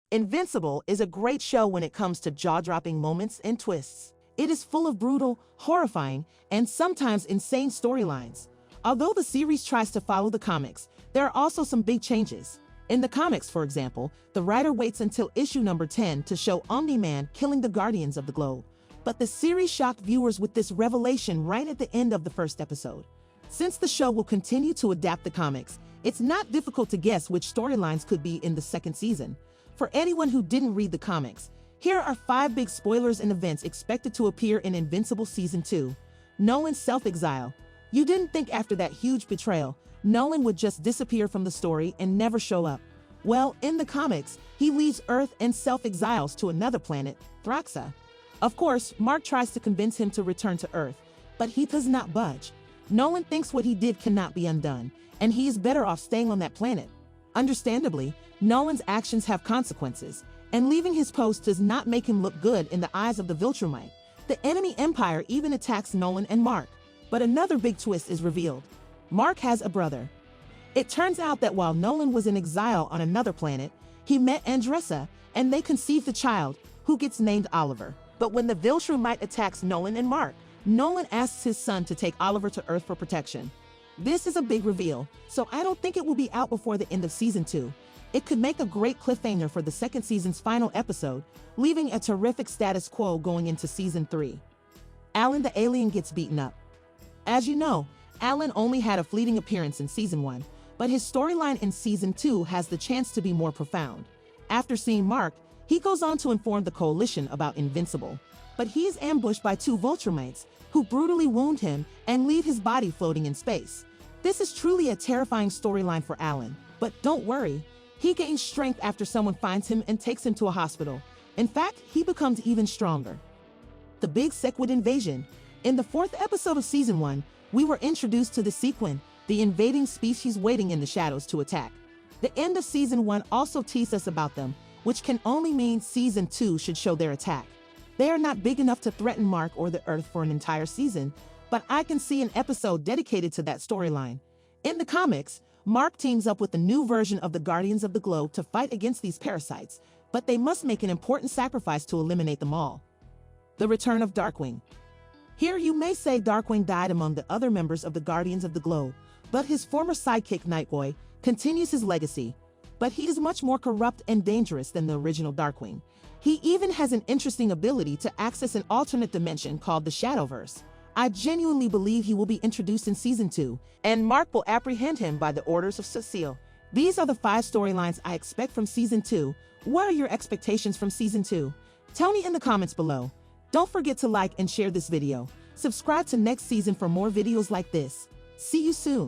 Invincible is a great show when it comes to jaw-dropping moments and twists. It is full of brutal, horrifying, and sometimes insane storylines. Although the series tries to follow the comics, there are also some big changes. In the comics, for example, the writer waits until issue number 10 to show Omni-Man killing the Guardians of the Globe. But the series shocked viewers with this revelation right at the end of the first episode. Since the show will continue to adapt the comics, it's not difficult to guess which storylines could be in the second season. For anyone who didn't read the comics, here are 5 big spoilers and events expected to appear in Invincible Season 2. Nolan SelfExile. You didn't think after that huge betrayal, Nolan would just disappear from the story and never show up. Well, in the comics, he leaves Earth and self-exiles to another planet, Thraxa. Of course, Mark tries to convince him to return to Earth, but he does not budge. Nolan thinks what he did cannot be undone, and he is better off staying on that planet. Understandably, Nolan's actions have consequences, and leaving his post does not make him look good in the eyes of the Viltrumite. The enemy Empire even attacks Nolan and Mark, but another big twist is revealed. Mark has a brother. It turns out that while Nolan was in exile on another planet, he met Andressa, and they conceived a child, who gets named Oliver. But when the Viltrumite attacks Nolan and Mark, Nolan asks his son to take Oliver to Earth for protection. This is a big reveal, so I don't think it will be out before the end of Season 2. It could make a great cliffhanger for the second season's final episode, leaving a terrific status quo going into Season 3. Allan the Alien gets beaten up. As you know, Allan only had a fleeting appearance in Season 1, but his storyline in Season 2 has the chance to be more profound. After seeing Mark, he goes on to inform the Coalition about Invincible, but he is ambushed by 2 Viltrumites, who brutally wound him and leave his body floating in space. This is truly a terrifying storyline for Allan, but don't worry, he gains strength after someone finds him and takes him to a hospital. In fact, he becomes even stronger. The Big Seid Invasion. In the 4th episode of Season 1, we were introduced to the Sequin, the invading species waiting in the shadows to attack. The end of Season 1 also teased us about them, which can only mean Season 2 should show their attack. They are not big enough to threaten Mark or the Earth for an entire season, but I can see an episode dedicated to that storyline. In the comics, Mark teams up with a new version of the Guardians of the Globe to fight against these parasites, but they must make an important sacrifice to eliminate them all. The return of Darkwing. Here you may say Darkwing died among the other members of the Guardians of the Globe, but his former sidekick Nightboy continues his legacy. But he is much more corrupt and dangerous than the original Darkwing. He even has an interesting ability to access an alternate dimension called the Shadowverse. I genuinely believe he will be introduced in Season 2, and Mark will apprehend him by the orders of Cecile. These are the 5 storylines I expect from Season 2. What are your expectations from Season 2? Tell me in the comments below. Don't forget to like and share this video. Subscribe to next season for more videos like this. See you soon.